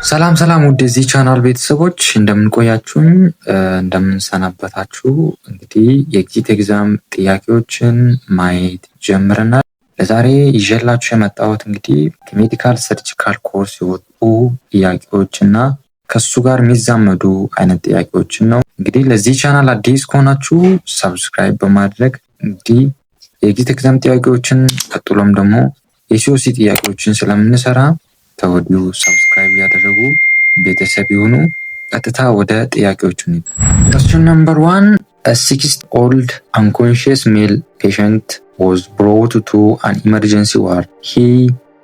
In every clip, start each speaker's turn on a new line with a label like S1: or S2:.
S1: ሰላም ሰላም ውድ የዚህ ቻናል ቤተሰቦች እንደምን ቆያችሁኝ? እንደምን ሰነበታችሁ? እንግዲህ የኤግዚት ኤግዛም ጥያቄዎችን ማየት ጀምረናል። ለዛሬ ይዤላችሁ የመጣሁት እንግዲህ ከሜዲካል ሰርጂካል ኮርስ የወጡ ጥያቄዎችና ከሱ ጋር የሚዛመዱ አይነት ጥያቄዎችን ነው። እንግዲህ ለዚህ ቻናል አዲስ ከሆናችሁ ሰብስክራይብ በማድረግ እንግዲህ የኤግዚት ኤግዛም ጥያቄዎችን ቀጥሎም ደግሞ የሲኦሲ ጥያቄዎችን ስለምንሰራ ተወዲሁ ሰብስክራይብ ያደረጉ ቤተሰብ ይሁኑ። ቀጥታ ወደ ጥያቄዎቹ እንሂድ። Question number 1, a 6-year-old unconscious male patient was brought to an emergency ward. He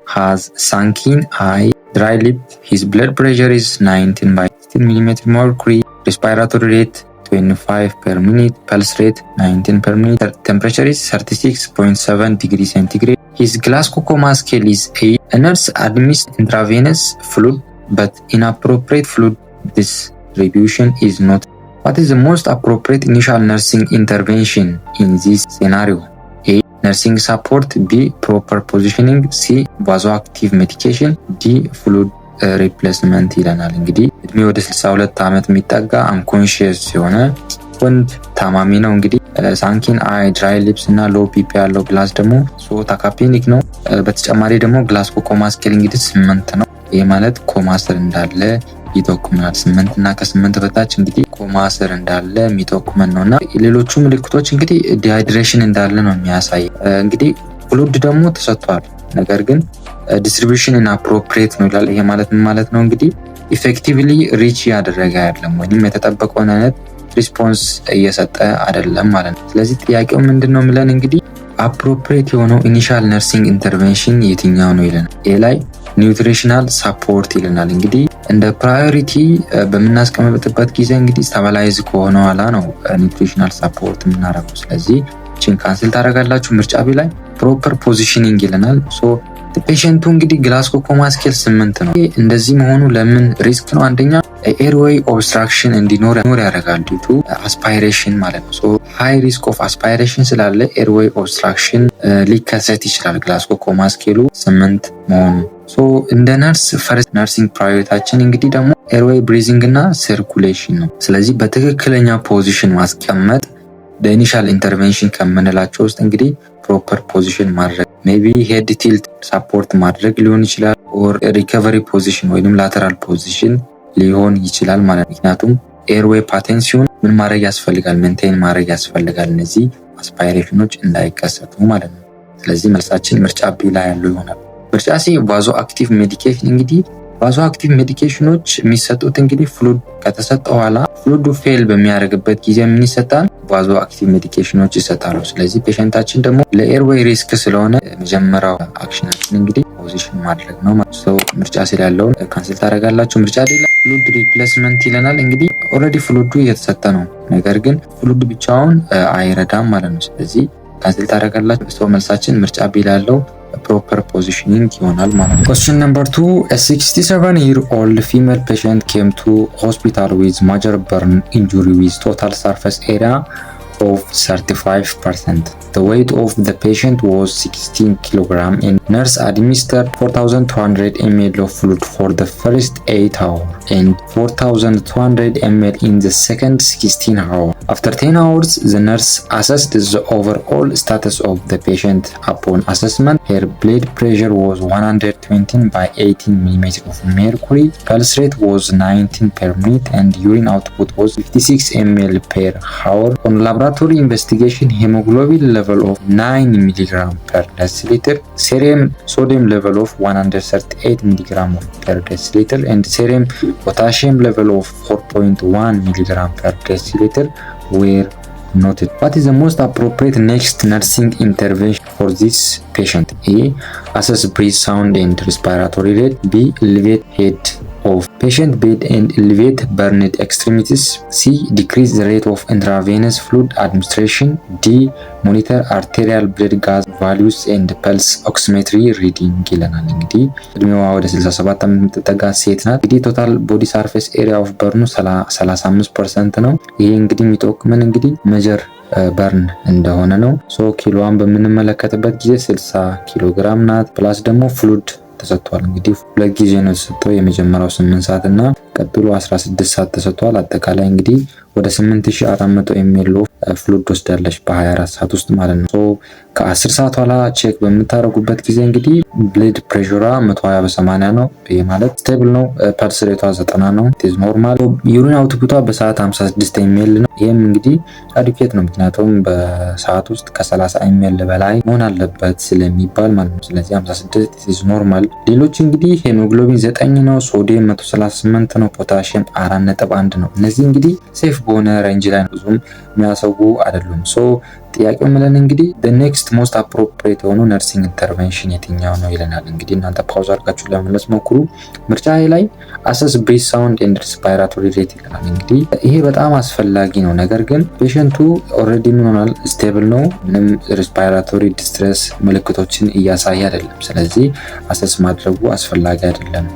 S1: has sunken eye, dry lip, his blood pressure is 19 by 16 mm mercury, respiratory rate 25 per minute, pulse rate 19 per minute, temperature is 36.7 degrees centigrade. His Glasgow Coma scale is 8. A nurse admits intravenous fluid, but inappropriate fluid distribution is not. What is the most appropriate initial nursing intervention in this scenario? A. Nursing support. B. Proper positioning. C. Vasoactive medication. D. Fluid replacement ይለናል። እንግዲህ እድሜ ወደ 62 ዓመት የሚጠጋ አንኮንሺየስ የሆነ ወንድ ታማሚ ነው። እንግዲህ ሳንኪን አይ፣ ድራይ ሊፕስ እና ሎ ፒፒ ያለው ግላስ ደግሞ ታካፔኒክ ነው። በተጨማሪ ደግሞ ግላስጎ ኮማ ስኬል እንግዲህ 8 ነው። ይህ ማለት ኮማ ስር እንዳለ ይጠቁመናል። 8 እና ከ8 በታች እንግዲህ ኮማ ስር እንዳለ የሚጠቁመን ነውና ሌሎቹ ምልክቶች እንግዲህ ዲሃይድሬሽን እንዳለ ነው የሚያሳይ። እንግዲህ ፍሉድ ደግሞ ተሰጥቷል፣ ነገር ግን ዲስትሪቢዩሽን ኢንአፕሮፕሪየት ነው ይላል። ይሄ ማለት ምን ማለት ነው? እንግዲህ ኢፌክቲቭሊ ሪች ያደረገ አይደለም ወይም የተጠበቀውን አይነት ሪስፖንስ እየሰጠ አይደለም ማለት ነው። ስለዚህ ጥያቄው ምንድነው የሚለን እንግዲህ አፕሮፕሪየት የሆነው ኢኒሻል ነርሲንግ ኢንተርቬንሽን የትኛው ነው ይለናል። ይሄ ላይ ኒውትሪሽናል ሳፖርት ይለናል። እንግዲህ እንደ ፕራዮሪቲ በምናስቀምጥበት ጊዜ እንግዲህ ስታቢላይዝ ከሆነ ኋላ ነው ኒውትሪሽናል ሳፖርት የምናደርገው። ስለዚህ ቺን ካንስል ታደርጋላችሁ። ምርጫ ቢ ላይ ፕሮፐር ፖዚሽኒንግ ይለናል። ፔሸንቱ እንግዲህ ግላስጎ ኮማ ስኬል 8 ነው። እንደዚህ መሆኑ ለምን ሪስክ ነው? አንደኛ ኤርዌይ ኦብስትራክሽን እንዲኖር ያደርጋል ዲቱ አስፓይሬሽን ማለት ነው። ሃይ ሪስክ ኦፍ አስፓይሬሽን ስላለ ኤርዌይ ኦብስትራክሽን ሊከሰት ይችላል ግላስጎ ኮማ ስኬሉ 8 መሆኑ። እንደ ነርስ ፈርስት ነርሲንግ ፕራዮሪታችን እንግዲህ ደግሞ ኤርዌይ ብሪዚንግ እና ሰርኩሌሽን ነው። ስለዚህ በትክክለኛ ፖዚሽን ማስቀመጥ ለኢኒሻል ኢንተርቬንሽን ከምንላቸው ውስጥ እንግዲህ ፕሮፐር ፖዚሽን ማድረግ ሜቢ ሄድ ቲልት ሳፖርት ማድረግ ሊሆን ይችላል፣ ኦር ሪከቨሪ ፖዚሽን ወይም ላተራል ፖዚሽን ሊሆን ይችላል ማለት ነው። ምክንያቱም ኤርዌይ ፓቴንት ሲሆን ምን ማድረግ ያስፈልጋል? ሜንቴን ማድረግ ያስፈልጋል፣ እነዚህ አስፓይሬሽኖች እንዳይከሰቱ ማለት ነው። ስለዚህ መልሳችን ምርጫ ቢ ላይ ያለው ይሆናል። ምርጫ ሲ ቫዞ አክቲቭ ሜዲኬሽን። እንግዲህ ቫዞ አክቲቭ ሜዲኬሽኖች የሚሰጡት እንግዲህ ፍሉድ ከተሰጠ በኋላ ፍሉዱ ፌል በሚያደርግበት ጊዜ ምን ይሰጣል? ቫዞ አክቲቭ ሜዲኬሽኖች ይሰጣሉ። ስለዚህ ፔሸንታችን ደግሞ ለኤርዌይ ሪስክ ስለሆነ መጀመሪያው አክሽናችን እንግዲህ ፖዚሽን ማድረግ ነው ማለት ነው። ምርጫ ስለ ያለውን ካንስል ታደርጋላችሁ። ምርጫ ሌላ ፍሉድ ሪፕሌስመንት ይለናል። እንግዲህ ኦልሬዲ ፍሉዱ እየተሰጠ ነው፣ ነገር ግን ፍሉድ ብቻውን አይረዳም ማለት ነው። ስለዚህ ካንስል ታደርጋላችሁ። መልሳችን ምርጫ ቢ ያለው proper positioning ይሆናል ማለት ነው። Question number 2, a 67-year-old female patient came to hospital with major burn injury with total surface area of 35%. The weight of the patient was 16 kg and nurse administered 4,200 ml of fluid for the first 8 hours and 4,200 ml in the second 16 hours. After 10 hours, the nurse assessed the overall status of the patient. Upon assessment, her blood pressure was 120 by 18 mm of mercury, pulse rate was 19 per minute, and urine output was 56 ml per hour. On laboratory investigation, hemoglobin level of 9 mg per deciliter, serum sodium level of 138 mg per deciliter, and serum potassium level of 4.1 mg per deciliter were noted. What is the most appropriate next nursing intervention for this patient? A. Assess breath sound and respiratory rate. B. Elevate head of patient bed and elevate burned extremities. C. Decrease the rate of intravenous fluid administration. D. Monitor arterial blood gas values and pulse oximetry reading ይለናል። እንግዲህ እድሜዋ ወደ 67 ዓመት የምትጠጋ ሴት ናት። እንግዲህ ቶታል ቦዲ ሰርፌስ ኤሪያ ኦፍ በርኑ 35% ነው። ይሄ እንግዲህ የሚጠቁመን እንግዲህ ሜጀር በርን እንደሆነ ነው። ኪሎዋን በምንመለከትበት ጊዜ 60 ኪሎ ግራም ናት። ፕላስ ደግሞ ፍሉድ ተሰጥቷል። እንግዲህ 2 ጊዜ ነው የተሰጠው። የመጀመሪያው 8 ሰዓት እና ቀጥሎ 16 ሰዓት ተሰጥቷል። አጠቃላይ እንግዲህ ወደ 8400 ኤምኤል ፍሉድ ወስዳለች በ24 ሰዓት ውስጥ ማለት ነው። ሶ ከ10 ሰዓት ኋላ ቼክ በምታደርጉበት ጊዜ እንግዲህ ብለድ ፕሬሸሯ 120 በ80 ነው። ይሄ ማለት ስቴብል ነው። ፐልስ ሬቷ 90 ነው። ኢዝ ኖርማል። ዩሪን አውትፑቷ በሰዓት 56 ኤምኤል ነው። ይሄም እንግዲህ አዲኬት ነው፣ ምክንያቱም በሰዓት ውስጥ ከ30 ኤምኤል በላይ መሆን አለበት ስለሚባል ማለት ነው። ስለዚህ 56 ኢዝ ኖርማል። ሌሎች እንግዲህ ሄሞግሎቢን 9 ነው፣ ሶዲየም 138 ነው፣ ፖታሺየም 4.1 ነው። እነዚህ እንግዲህ ሴፍ በሆነ ሬንጅ ላይ ነው፣ ብዙም የሚያሰጉ አይደሉም። ሶ ጥያቄው ምለን እንግዲህ the next most appropriate የሆኑ ነርሲንግ ኢንተርቬንሽን የትኛው ነው ይለናል። እንግዲህ እናንተ ፓውዝ አድርጋችሁ ለመመለስ ሞክሩ። ምርጫ ላይ አሰስ ብሬዝ ሳውንድ ኤንድ ሪስፓይራቶሪ ሬት ይለናል። እንግዲህ ይሄ በጣም አስፈላጊ ነው። ነገር ግን ፔሸንቱ ኦልሬዲ ምን ሆኗል? ስቴብል ነው። ምንም ሪስፓይራቶሪ ዲስትረስ ምልክቶችን እያሳየ አይደለም። ስለዚህ አሰስ ማድረጉ አስፈላጊ አይደለም፣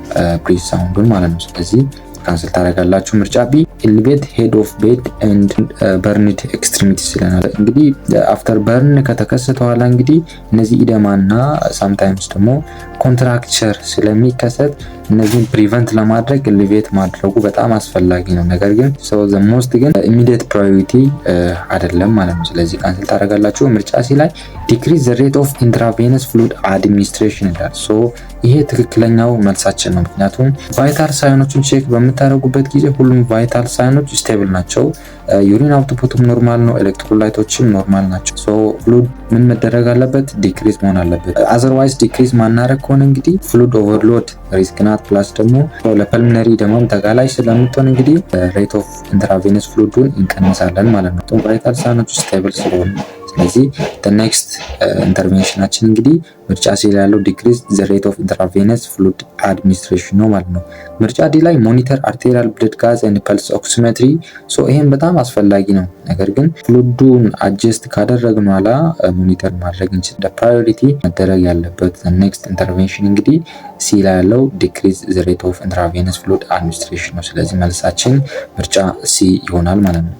S1: ብሬዝ ሳውንዱን ማለት ነው። ስለዚህ ካንስል ታደርጋላችሁ። ምርጫ ቢ ኤሊቬት ሄድ ኦፍ ቤድ ኤንድ በርንድ ኤክስትሪሚቲስ ይለናል። እንግዲህ አፍተር በርን ከተከሰተ በኋላ እንግዲህ እነዚህ ኢደማና ሳምታይምስ ደግሞ ኮንትራክቸር ስለሚከሰት እነዚህን ፕሪቨንት ለማድረግ ኤሊቬት ማድረጉ በጣም አስፈላጊ ነው። ነገር ግን ሰው ዘሞስት ግን ኢሚዲየት ፕራዮሪቲ አይደለም ማለት ነው። ስለዚህ ካንስል ታደርጋላችሁ። ምርጫ ሲ ላይ ዲክሪዝ ዘ ሬት ኦፍ ኢንትራቬነስ ፍሉድ አድሚኒስትሬሽን ይላል። ሶ ይሄ ትክክለኛው መልሳችን ነው። ምክንያቱም ቫይታል ሳይኖችን ቼክ በምታደርጉበት ጊዜ ሁሉም ቫይታል ሳይኖች ስቴብል ናቸው። ዩሪን አውትፑትም ኖርማል ነው። ኤሌክትሮላይቶችም ኖርማል ናቸው። ሶ ፍሉድ ምን መደረግ አለበት? ዲክሪዝ መሆን አለበት። አዘርዋይዝ ዲክሪዝ ማናረግ ከሆነ እንግዲህ ፍሉድ ኦቨርሎድ ሪስክ ናት። ፕላስ ደግሞ ለፐልሚነሪ ደሞም ተጋላጭ ስለምትሆን እንግዲህ ሬት ኦፍ ኢንትራቬነስ ፍሉዱን እንቀንሳለን ማለት ነው። ቫይታል ሳይኖች ስቴብል ስለሆኑ ስለዚህ ኔክስት ኢንተርቬንሽናችን እንግዲህ ምርጫ ሲ ላይ ያለው ዲክሪዝ ዘ ሬት ኦፍ ኢንትራቬነስ ፍሉድ አድሚኒስትሬሽን ነው ማለት ነው። ምርጫ ዲ ላይ ሞኒተር አርቴሪያል ብለድ ጋዝ ኤንድ ፐልስ ኦክሲሜትሪ። ሶ ይሄን በጣም አስፈላጊ ነው። ነገር ግን ፍሉዱን አጀስት ካደረግን ኋላ ሞኒተር ማድረግ እንችል። እንደ ፕራዮሪቲ መደረግ ያለበት ኔክስት ኢንተርቬንሽን እንግዲህ ሲ ላይ ያለው ዲክሪዝ ዘ ሬት ኦፍ ኢንትራቬነስ ፍሉድ አድሚኒስትሬሽን ነው። ስለዚህ መልሳችን ምርጫ ሲ ይሆናል ማለት ነው።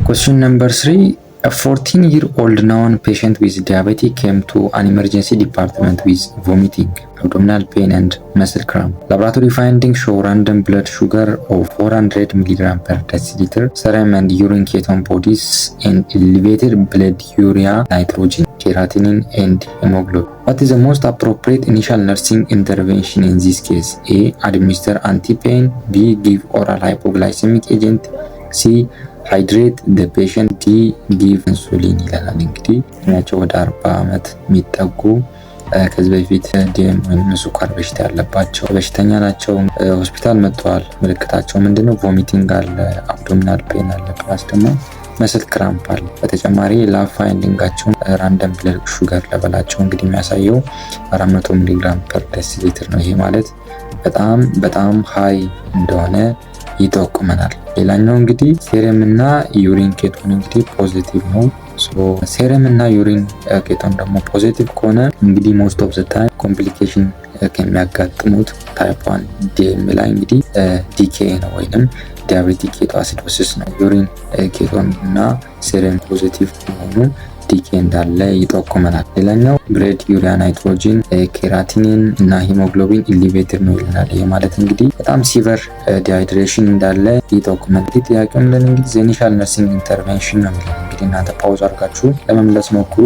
S1: ኩዌስችን ነምበር 3 A 14-year-old known patient with diabetes came to an emergency department with vomiting, abdominal pain and muscle cramp. Laboratory findings show random blood sugar of 400 mg per deciliter, serum and urine ketone bodies, and elevated blood urea nitrogen, creatinine and hemoglobin. What is the most appropriate initial nursing intervention in this case? A. Administer anti-pain. B. Give oral hypoglycemic agent. C. ሃይድሬት ደ ፔሸንት። ዲ ጊቭ ኢንሱሊን ይለናል። እንግዲህ እድሜያቸው ወደ 40 ዓመት የሚጠጉ ከዚህ በፊት ደም ወይም ስኳር በሽታ ያለባቸው በሽተኛ ናቸው። ሆስፒታል መጥተዋል። ምልክታቸው ምንድነው? ቮሚቲንግ አለ፣ አብዶሚናል ፔን አለ፣ ፕላስ ደግሞ መስል ክራምፕ አለ። በተጨማሪ ላብ ፋይንዲንጋቸውን ራንደም ብለድ ሹገር ለበላቸው እንግዲህ የሚያሳየው 400 ሚሊግራም ፐር ዴሲሊትር ነው። ይሄ ማለት በጣም ሃይ እንደሆነ ይጠቁመናል። ሌላኛው እንግዲህ ሴረም እና ዩሪን ኬቶን እንግዲህ ፖዚቲቭ ነው። ሴረም እና ዩሪን ኬቶን ደግሞ ፖዚቲቭ ከሆነ እንግዲህ ሞስት ኦፍ ዘ ታይም ኮምፕሊኬሽን ከሚያጋጥሙት ታይፕ 1 ዲኤም ላይ እንግዲህ ዲኬ ነው ወይንም ዲያቤቲክ ኬቶ አሲዶሲስ ነው። ዩሪን ኬቶን እና ሴረም ፖዚቲቭ ከሆኑ ዲኬ እንዳለ ይጠቁመናል። ሌላኛው ብለድ ዩሪያ ናይትሮጂን፣ ኬራቲኒን እና ሂሞግሎቢን ኢሊቬትድ ነው ይለናል። ይሄ ማለት እንግዲህ በጣም ሲቨር ዲሃይድሬሽን እንዳለ ይጠቁመናል። እንግዲህ ጥያቄው ምንድን እንግዲህ ኢኒሻል ነርሲንግ ኢንተርቬንሽን ነው የሚለው። እንግዲህ እናንተ ፓውዝ አድርጋችሁ ለመመለስ ሞክሩ።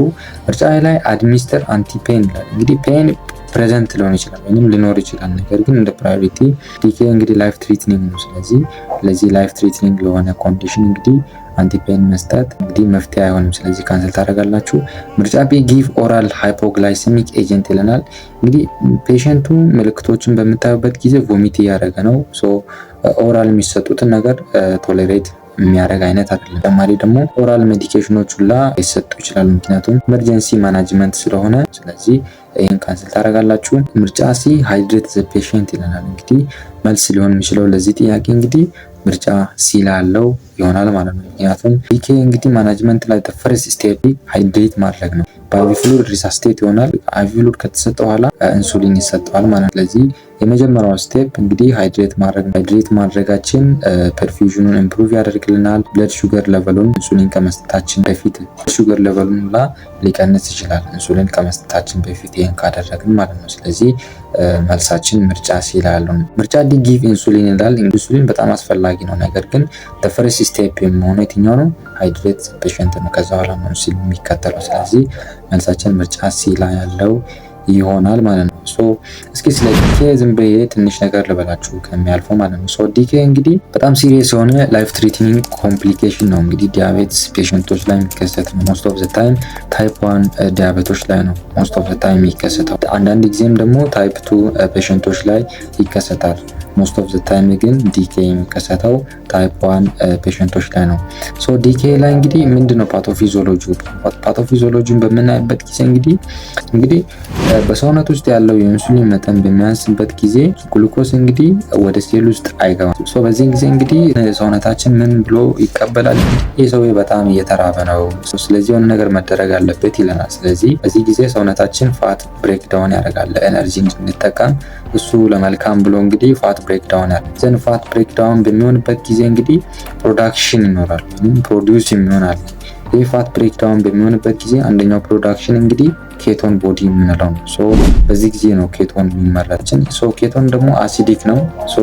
S1: ምርጫ ላይ አድሚኒስተር አንቲፔን ይላል። እንግዲህ ፔን ፕሬዘንት ሊሆን ይችላል ወይንም ሊኖር ይችላል። ነገር ግን እንደ ፕራዮሪቲ ዲኬ እንግዲህ ላይፍ ትሪትኒንግ ነው። ስለዚህ ለዚህ ላይፍ ትሪትኒንግ ለሆነ ኮንዲሽን እንግዲህ አንቲፔን መስጠት እንግዲህ መፍትሄ አይሆንም። ስለዚህ ካንሰል ታደርጋላችሁ። ምርጫ ቢ ጊቭ ኦራል ሃይፖግላይሴሚክ ኤጀንት ይለናል። እንግዲህ ፔሸንቱ ምልክቶችን በምታዩበት ጊዜ ቮሚት እያደረገ ነው። ኦራል የሚሰጡትን ነገር ቶሌሬት የሚያደርግ አይነት አይደለም። ተጨማሪ ደግሞ ኦራል ሜዲኬሽኖች ሁላ ሊሰጡ ይችላሉ፣ ምክንያቱም ኤመርጀንሲ ማናጅመንት ስለሆነ። ስለዚህ ይህን ካንስል ታደርጋላችሁ። ምርጫ ሲ ሃይድሬት ዘ ፔሸንት ይለናል። እንግዲህ መልስ ሊሆን የሚችለው ለዚህ ጥያቄ እንግዲህ ምርጫ ሲ ላለው ይሆናል ማለት ነው። ምክንያቱም ዲኬ እንግዲህ ማናጅመንት ላይ ፈርስት ስቴፕ ሃይድሬት ማድረግ ነው። በአይቪ ፍሉድ ሪሳስቴት ይሆናል። አይቪ ፍሉድ ከተሰጠ በኋላ ኢንሱሊን ይሰጠዋል ማለት ነው። ስለዚህ የመጀመሪያው ስቴፕ እንግዲህ ሃይድሬት ማድረጋችን ፐርፊውዥኑን ኢምፕሩቭ ያደርግልናል። ብለድ ሹገር ሌቨሉን ኢንሱሊን ከመስጠታችን በፊት ሹገር ሌቨሉን ሊቀንስ ይችላል፣ ኢንሱሊን ከመስጠታችን በፊት ይሄን ካደረግን ማለት ነው። ስለዚህ መልሳችን ምርጫ ሲ ላይ ያለው ምርጫ ዲ ጊቭ ኢንሱሊን ይላል። ኢንሱሊን በጣም አስፈላጊ ነው፣ ነገር ግን ፈርስት ስቴፕ የሚሆነው የትኛው ነው? ሃይድሬት ፔሸንት ነው። ከዛ በኋላ ነው ኢንሱሊን የሚከተለው። ስለዚህ መልሳችን ምርጫ ሲ ላይ ያለው ይሆናል ማለት ነው። ሶ እስኪ ስለ ዲኬ ዝም ብዬ ትንሽ ነገር ልበላችሁ ከሚያልፈው ማለት ነው። ሶ ዲኬ እንግዲህ በጣም ሲሪየስ የሆነ ላይፍ ትሪትኒንግ ኮምፕሊኬሽን ነው። እንግዲህ ዲያቤትስ ፔሸንቶች ላይ የሚከሰት ነው። ሞስት ኦፍ ዘ ታይም ታይፕ 1 ዲያቤቶች ላይ ነው ሞስት ኦፍ ዘ ታይም የሚከሰተው። አንዳንድ ጊዜም ደግሞ ታይፕ 2 ፔሸንቶች ላይ ይከሰታል። ሞስት ኦፍ ዘ ታይም ግን ዲኬ የሚከሰተው ታይፕ 1 ፔሸንቶች ላይ ነው። ሶ ዲኬ ላይ እንግዲህ ምንድነው ፓቶፊዚዮሎጂን በምናይበት ጊዜ እንግዲህ በሰውነት ውስጥ ያለው የኢንሱሊን መጠን በሚያንስበት ጊዜ ግሉኮስ እንግዲህ ወደ ሴል ውስጥ አይገባም። ሶ በዚህ ጊዜ እንግዲህ ሰውነታችን ምን ብሎ ይቀበላል? ይህ ሰው በጣም እየተራበ ነው፣ ስለዚህ የሆነ ነገር መደረግ አለበት ይለናል። ስለዚህ በዚህ ጊዜ ሰውነታችን ፋት ብሬክዳውን ያደርጋል ኤነርጂ እንድንጠቀም እሱ ለመልካም ብሎ እንግዲህ ፋት ብሬክዳውን ያደርጋል። ፋት ብሬክዳውን በሚሆንበት ጊዜ እንግዲህ ፕሮዳክሽን ይኖራል፣ ፕሮዲውስ ይሆናል። ይህ ፋት ብሬክዳውን በሚሆንበት ጊዜ አንደኛው ፕሮዳክሽን እንግዲህ ኬቶን ቦዲ የምንለው ነው። ሶ በዚህ ጊዜ ነው ኬቶን የሚመረትን። ሶ ኬቶን ደግሞ አሲዲክ ነው። ሶ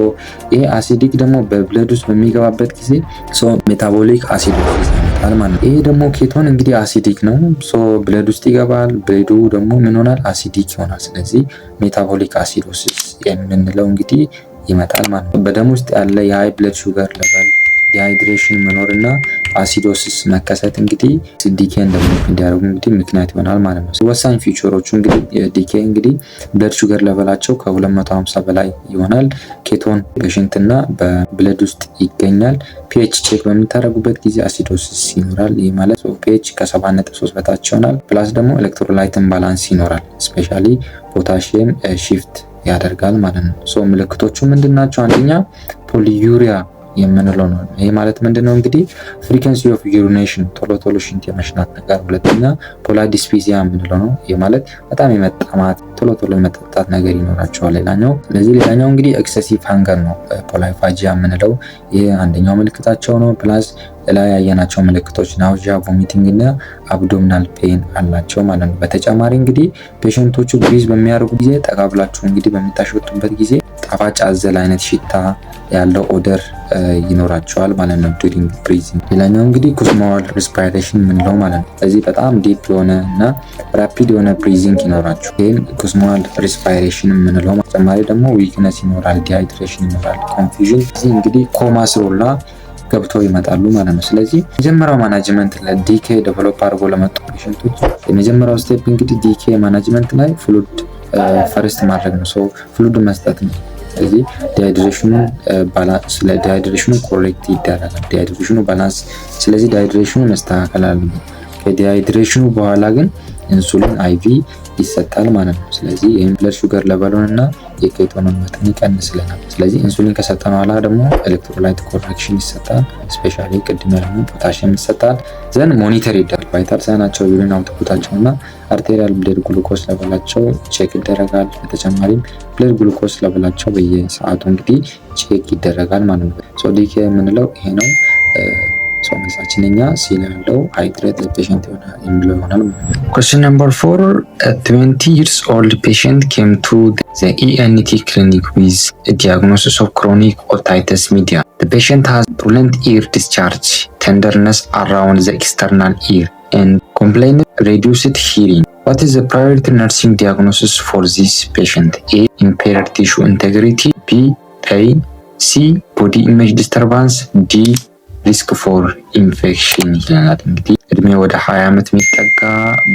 S1: ይሄ አሲዲክ ደግሞ በብለድ ውስጥ በሚገባበት ጊዜ ሶ ሜታቦሊክ አሲዶሲስ ያመጣል ማለት ነው። ይሄ ደግሞ ኬቶን እንግዲህ አሲዲክ ነው። ሶ ብለድ ውስጥ ይገባል። ብለዱ ደግሞ ምን ሆናል? አሲዲክ ይሆናል። ስለዚህ ሜታቦሊክ አሲዶሲስ የምንለው እንግዲህ ይመጣል ማለት ነው። በደም ውስጥ ያለ የሃይ ብለድ ሹገር ሌቨል ዲሃይድሬሽን መኖርና አሲዶሲስ መከሰት እንግዲህ ዲኬ እንደምንም እንዲያደርጉ እንግዲህ ምክንያት ይሆናል ማለት ነው። ወሳኝ ፊቸሮቹ እንግዲህ ዲኬ እንግዲህ ብለድ ሹገር ሌቨላቸው ከ250 በላይ ይሆናል። ኬቶን በሽንትና በብለድ ውስጥ ይገኛል። ፒኤች ቼክ በምታደርጉበት ጊዜ አሲዶሲስ ይኖራል። ይህ ማለት ፒኤች ከ7.3 በታች ይሆናል። ፕላስ ደግሞ ኤሌክትሮላይትን ባላንስ ይኖራል። ስፔሻሊ ፖታሺየም ሺፍት ያደርጋል ማለት ነው። ሶ ምልክቶቹ ምንድናቸው? አንደኛ ፖሊዩሪያ የምንለው ነው። ይሄ ማለት ምንድነው? እንግዲህ ፍሪኩዌንሲ ኦፍ ዩሪኔሽን ቶሎ ሽንት የመሽናት ነገር። ሁለተኛ ፖላዲስፒዚያ የምንለው ነው። ይሄ ማለት በጣም የመጠማት ቶሎ የመጠጣት ነገር ይኖራቸዋል። ሌላኛው እንግዲህ ኤክሰሲቭ ሃንገር ነው፣ ፖላይፋጂያ የምንለው ይሄ አንደኛው ምልክታቸው ነው። ፕላስ ላይ ያየናቸው ምልክቶች ናውዣ፣ ቮሚቲንግ እና አብዶሚናል ፔን አላቸው ማለት ነው። በተጨማሪ እንግዲህ ፔሸንቶቹ ብሪዝ በሚያደርጉ ጊዜ ጠጋ ብላችሁ እንግዲህ በምታሸቱበት ጊዜ ጣፋጭ አዘል አይነት ሽታ ያለው ኦደር ይኖራቸዋል ማለት ነው ዱሪንግ ብሪዚንግ። ሌላኛው እንግዲህ ኩስማል ሪስፓይሬሽን የምንለው ማለት ነው። ስለዚህ በጣም ዲፕ የሆነ እና ራፒድ የሆነ ብሪዚንግ ይኖራቸው። ይህን ኩስማል ሪስፓይሬሽን የምንለው። ተጨማሪ ደግሞ ዊክነስ ይኖራል፣ ዲሃይድሬሽን ይኖራል፣ ኮንፊዥን። እዚህ እንግዲህ ኮማ ስሮላ ገብተው ይመጣሉ ማለት ነው። ስለዚህ የመጀመሪያው ማናጅመንት ለዲኬ ዴቨሎፕ አድርጎ ለመጡ ፔሸንቶች የመጀመሪያው ስቴፕ እንግዲህ ዲኬ ማናጅመንት ላይ ፍሉድ ፈርስት ማድረግ ነው። ሰው ፍሉድ መስጠት ነው። ስለዚህ ዲሃይድሬሽኑ ኮሬክት ይደረጋል። ዲሃይድሬሽኑ ባላንስ፣ ስለዚህ ዲሃይድሬሽኑ መስተካከል አለበት። ከዲሃይድሬሽኑ በኋላ ግን ኢንሱሊን አይቪ ይሰጣል ማለት ነው። ስለዚህ ይህም ብለድ ሹገር ሌቨሉን እና የኬቶንን መጠን ይቀንስልናል። ስለዚህ ኢንሱሊን ከሰጠን በኋላ ደግሞ ኤሌክትሮላይት ኮሬክሽን ይሰጣል። ስፔሻሊ ቅድም ያልነው ፖታሽየም ይሰጣል። ዘን ሞኒተር ይደረጋል። ቫይታል ሳይናቸው፣ ዩሪን አውትፑታቸው እና አርቴሪያል ብለድ ግሉኮስ ሌቨላቸው ቼክ ይደረጋል። በተጨማሪም ብለድ ግሉኮስ ሌቨላቸው በየሰዓቱ እንግዲህ ቼክ ይደረጋል ማለት ነው። ሶ ዲኬ የምንለው ይሄ ነው። መልሳችን እኛ ሲል ያለው ሃይድሬት ፔሸንት የሚለው ይሆናል። Question number 4. A 20 years old patient came to the ENT clinic with a diagnosis of chronic otitis media. The patient has purulent ear discharge, tenderness around the external ear, and complained reduced hearing. What is the priority nursing diagnosis for this patient? A. Impaired tissue integrity. B. Pain. C. Body image disturbance. D. ሪስክ ፎር ኢንፌክሽን ይለናል። እንግዲህ እድሜ ወደ 20 ዓመት የሚጠጋ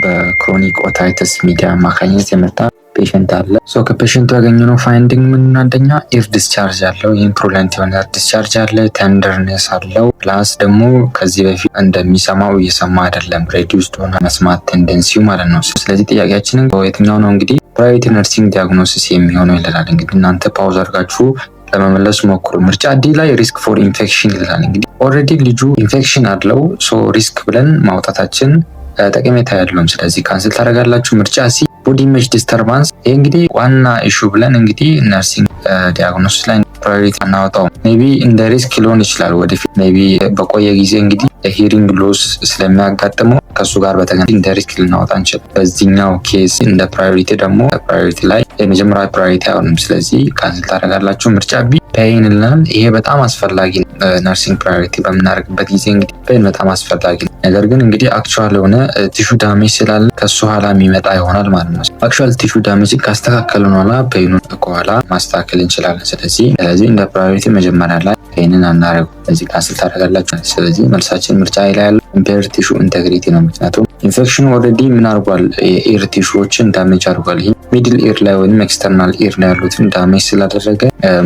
S1: በክሮኒክ ኦታይተስ ሚዲያ አማካኝነት የመጣ ፔሸንት አለ። ከፔሸንቱ ያገኘነው ፋይንዲንግ ምን? አንደኛ ኢር ዲስቻርጅ አለው። ይህም ፕሩለንት የሆነ ዲስቻርጅ አለ። ቴንደርነስ አለው። ፕላስ ደግሞ ከዚህ በፊት እንደሚሰማው እየሰማ አይደለም። ሬዲዩስድ ሆነ መስማት ቴንደንሲው ማለት ነው። ስለዚህ ጥያቄያችንን የትኛው ነው እንግዲህ ፕራዮሪቲ ነርሲንግ ዲያግኖሲስ የሚሆነው ይለናል። እንግዲህ እናንተ ፓውዝ አድርጋችሁ ለመመለስ ሞክሩ። ምርጫ ዲ ላይ ሪስክ ፎር ኢንፌክሽን ይላል። እንግዲህ ኦልሬዲ ልጁ ኢንፌክሽን አለው። ሪስክ ብለን ማውጣታችን ጠቀሜታ ያለውም። ስለዚህ ካንስል ታደርጋላችሁ። ምርጫ ሲ ቦዲ ኢሜጅ ዲስተርባንስ። ይህ እንግዲህ ዋና ኢሹ ብለን እንግዲህ ነርሲንግ ዲያግኖሲስ ላይ ፕራዮሪቲ አናወጣው። ሜቢ እንደ ሪስክ ሊሆን ይችላል ወደፊት ሜቢ በቆየ ጊዜ እንግዲህ ሂሪንግ ሎስ ስለሚያጋጥመው ከሱ ጋር በተገናኘ እንደ ሪስክ ልናወጣ እንችላል። በዚህኛው ኬስ እንደ ፕራዮሪቲ ደግሞ ፕራዮሪቲ ላይ የመጀመሪያ ፕራዮሪቲ አይሆንም። ስለዚህ ካንስል ታደርጋላችሁ። ምርጫ ቢ ፔይን ይላል። ይሄ በጣም አስፈላጊ ነው። ነርሲንግ ፕራዮሪቲ በምናደርግበት ጊዜ እንግዲህ ፔይን በጣም አስፈላጊ ነው። ነገር ግን እንግዲህ አክቹዋል የሆነ ቲሹ ዳሜጅ ስላለ ከሱ ኋላ የሚመጣ ይሆናል ማለት ነው። አክቹዋል ቲሹ ዳሜጅ ካስተካከልን ኋላ ፔይኑን ከኋላ ማስተካከል እንችላለን። ስለዚህ እንደ ፕራዮሪቲ መጀመሪያ ላይ ፔይንን አናደርገው። ስለዚህ ካንስል ታደርጋላችሁ። ስለዚህ መልሳችን ምርጫ ላይ ያለው ኢምፔርድ ቲሹ ኢንቴግሪቲ ነው። ምክንያቱም ኢንፌክሽኑ ኦልሬዲ ምን አድርጓል? የኤር ቲሹዎችን ዳሜጅ አድርጓል። ይህ ሚድል ኤር ላይ ወይም ኤክስተርናል ኤር ላይ ያሉትን ዳሜጅ ስላደረገ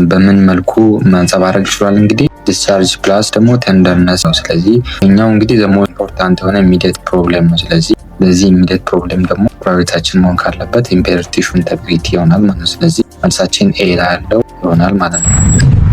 S1: በምን መልኩ ማንጸባረቅ ይችላል? እንግዲህ ዲስቻርጅ ፕላስ ደግሞ ቴንደርነስ ነው። ስለዚህ እኛው እንግዲህ ደግሞ ኢምፖርታንት የሆነ ኢሚዲየት ፕሮብሌም ነው። ስለዚህ በዚህ ኢሚዲየት ፕሮብሌም ደግሞ ፕራዮሪታችን መሆን ካለበት ኢምፔርድ ቲሹ ኢንቴግሪቲ ይሆናል ማለት ነው። ስለዚህ መልሳችን ኤ ላይ ያለው ይሆናል ማለት ነው።